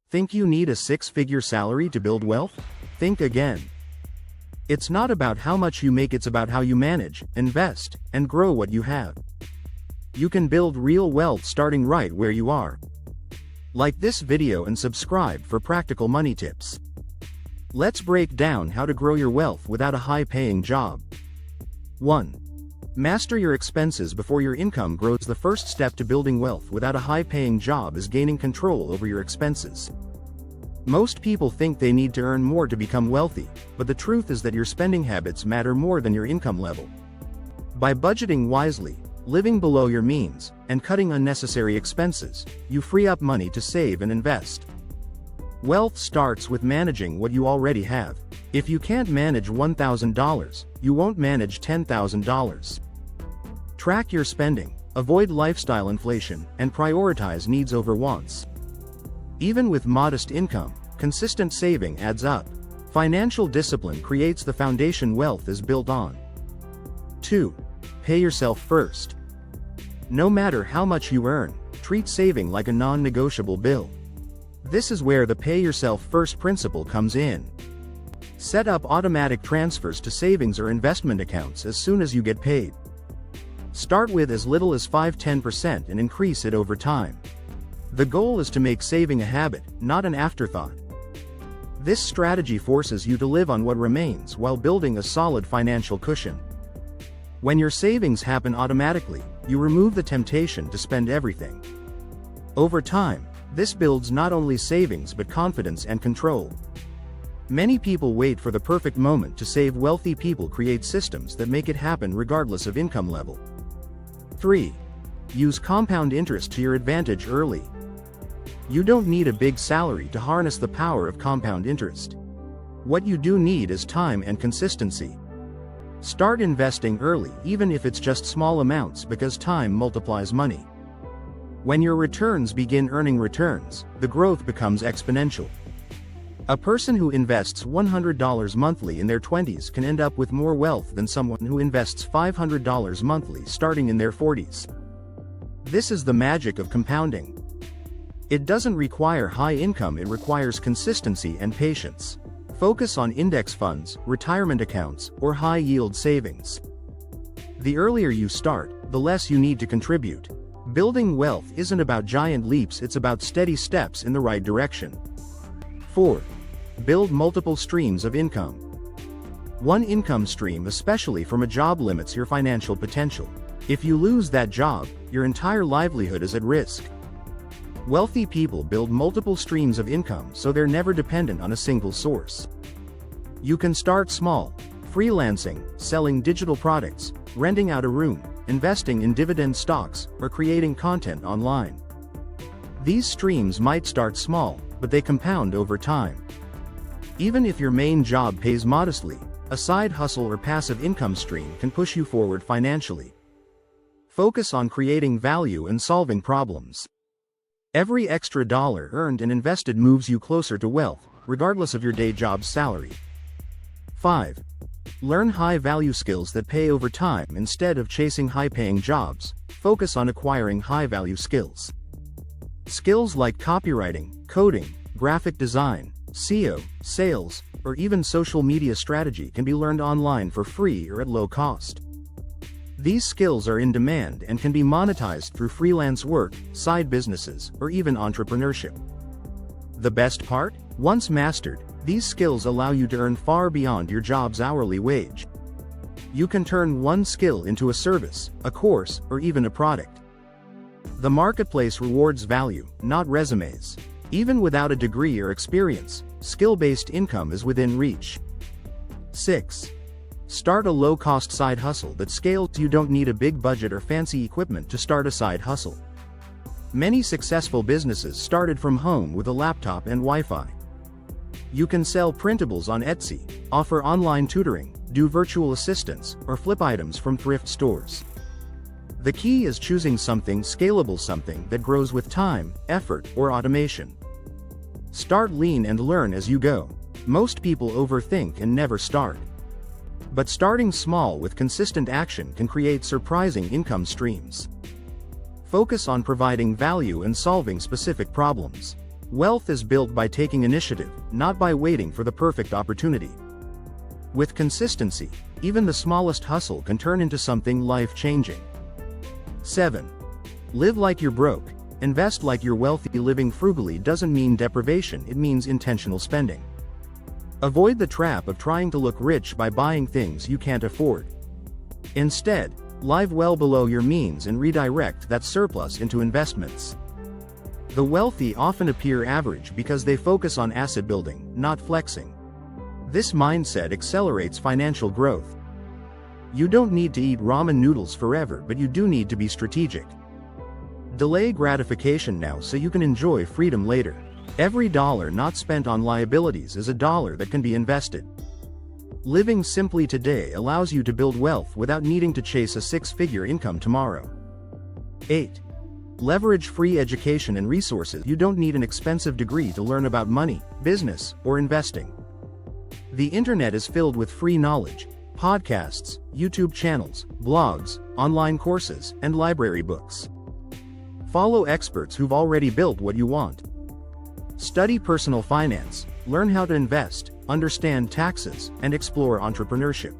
Think you need a six-figure salary to build wealth? Think again. It's not about how much you make, it's about how you manage, invest, and grow what you have. You can build real wealth starting right where you are. Like this video and subscribe for practical money tips. Let's break down how to grow your wealth without a high-paying job. 1. Master your expenses before your income grows. The first step to building wealth without a high-paying job is gaining control over your expenses. Most people think they need to earn more to become wealthy, but the truth is that your spending habits matter more than your income level. By budgeting wisely, living below your means, and cutting unnecessary expenses, you free up money to save and invest. Wealth starts with managing what you already have. If you can't manage $1,000, you won't manage $10,000. Track your spending, avoid lifestyle inflation, and prioritize needs over wants. Even with modest income, consistent saving adds up. Financial discipline creates the foundation wealth is built on. 2. Pay yourself first. No matter how much you earn, treat saving like a non-negotiable bill. This is where the pay yourself first principle comes in. Set up automatic transfers to savings or investment accounts as soon as you get paid. Start with as little as 5–10% and increase it over time. The goal is to make saving a habit, not an afterthought. This strategy forces you to live on what remains while building a solid financial cushion. When your savings happen automatically, you remove the temptation to spend everything. Over time, this builds not only savings but confidence and control. Many people wait for the perfect moment to save. Wealthy people create systems that make it happen regardless of income level. 3. Use compound interest to your advantage early. You don't need a big salary to harness the power of compound interest. What you do need is time and consistency. Start investing early, even if it's just small amounts, because time multiplies money. When your returns begin earning returns, the growth becomes exponential. A person who invests $100 monthly in their 20s can end up with more wealth than someone who invests $500 monthly starting in their 40s. This is the magic of compounding. It doesn't require high income, it requires consistency and patience. Focus on index funds, retirement accounts, or high-yield savings. The earlier you start, the less you need to contribute. Building wealth isn't about giant leaps, it's about steady steps in the right direction. 4. Build multiple streams of income. One income stream, especially from a job, limits your financial potential. If you lose that job, your entire livelihood is at risk. Wealthy people build multiple streams of income so they're never dependent on a single source. You can start small: freelancing, selling digital products, renting out a room, investing in dividend stocks, or creating content online. These streams might start small, but they compound over time. Even if your main job pays modestly, a side hustle or passive income stream can push you forward financially. Focus on creating value and solving problems. Every extra dollar earned and invested moves you closer to wealth, regardless of your day job's salary. 5. Learn high-value skills that pay over time. Instead of chasing high-paying jobs, focus on acquiring high-value skills. Skills like copywriting, coding, graphic design, SEO, sales, or even social media strategy can be learned online for free or at low cost. These skills are in demand and can be monetized through freelance work, side businesses, or even entrepreneurship. The best part? Once mastered, these skills allow you to earn far beyond your job's hourly wage. You can turn one skill into a service, a course, or even a product. The marketplace rewards value, not resumes. Even without a degree or experience, skill-based income is within reach. 6. Start a low-cost side hustle that scales. You don't need a big budget or fancy equipment to start a side hustle. Many successful businesses started from home with a laptop and Wi-Fi. You can sell printables on Etsy, offer online tutoring, do virtual assistants, or flip items from thrift stores. The key is choosing something scalable, something that grows with time, effort, or automation. Start lean and learn as you go. Most people overthink and never start. But starting small with consistent action can create surprising income streams. Focus on providing value and solving specific problems. Wealth is built by taking initiative, not by waiting for the perfect opportunity. With consistency, even the smallest hustle can turn into something life-changing. 7. Live like you're broke. Invest like you're wealthy. Living frugally doesn't mean deprivation, it means intentional spending. Avoid the trap of trying to look rich by buying things you can't afford. Instead, live well below your means and redirect that surplus into investments. The wealthy often appear average because they focus on asset building, not flexing. This mindset accelerates financial growth. You don't need to eat ramen noodles forever, but you do need to be strategic. Delay gratification now so you can enjoy freedom later. Every dollar not spent on liabilities is a dollar that can be invested. Living simply today allows you to build wealth without needing to chase a six-figure income tomorrow. 8. Leverage free education and resources. You don't need an expensive degree to learn about money, business, or investing. The internet is filled with free knowledge, podcasts, YouTube channels, blogs, online courses, and library books. Follow experts who've already built what you want. Study personal finance, learn how to invest, understand taxes, and explore entrepreneurship.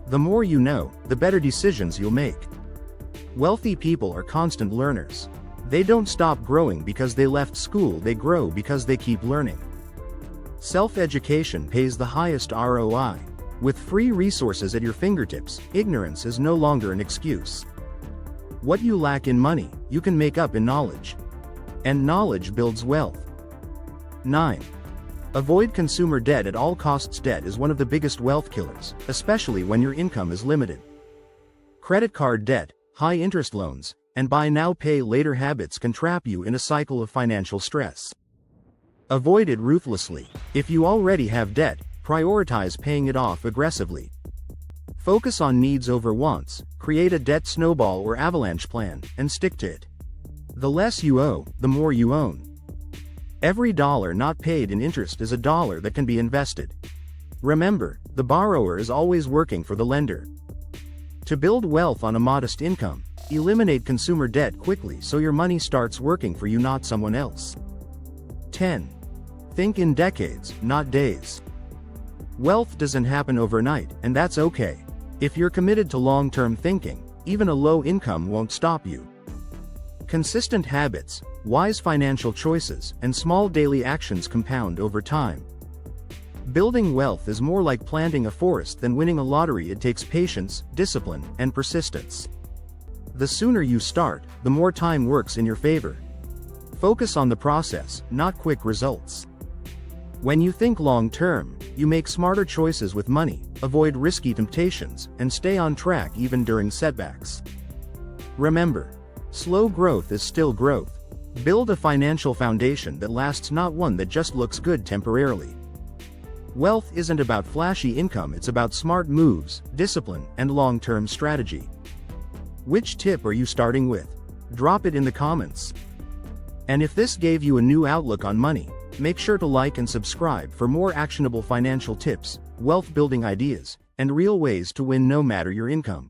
The more you know, the better decisions you'll make. Wealthy people are constant learners. They don't stop growing because they left school, they grow because they keep learning. Self-education pays the highest ROI. With free resources at your fingertips, ignorance is no longer an excuse. What you lack in money, you can make up in knowledge. And knowledge builds wealth. 9. Avoid consumer debt at all costs. Debt is one of the biggest wealth killers, especially when your income is limited. Credit card debt, high interest loans, and buy now pay later habits can trap you in a cycle of financial stress. Avoid it ruthlessly. If you already have debt, prioritize paying it off aggressively. Focus on needs over wants, create a debt snowball or avalanche plan, and stick to it. The less you owe, the more you own. Every dollar not paid in interest is a dollar that can be invested. Remember, the borrower is always working for the lender. To build wealth on a modest income, eliminate consumer debt quickly so your money starts working for you, not someone else. 10. Think in decades, not days. Wealth doesn't happen overnight, and that's okay. If you're committed to long-term thinking, even a low income won't stop you. Consistent habits, wise financial choices, and small daily actions compound over time. Building wealth is more like planting a forest than winning a lottery. It takes patience, discipline, and persistence. The sooner you start, the more time works in your favor. Focus on the process, not quick results. When you think long-term, you make smarter choices with money, avoid risky temptations, and stay on track even during setbacks. Remember, slow growth is still growth. Build a financial foundation that lasts, not one that just looks good temporarily. Wealth isn't about flashy income, it's about smart moves, discipline, and long-term strategy. Which tip are you starting with? Drop it in the comments. And if this gave you a new outlook on money, make sure to like and subscribe for more actionable financial tips, wealth-building ideas, and real ways to win no matter your income.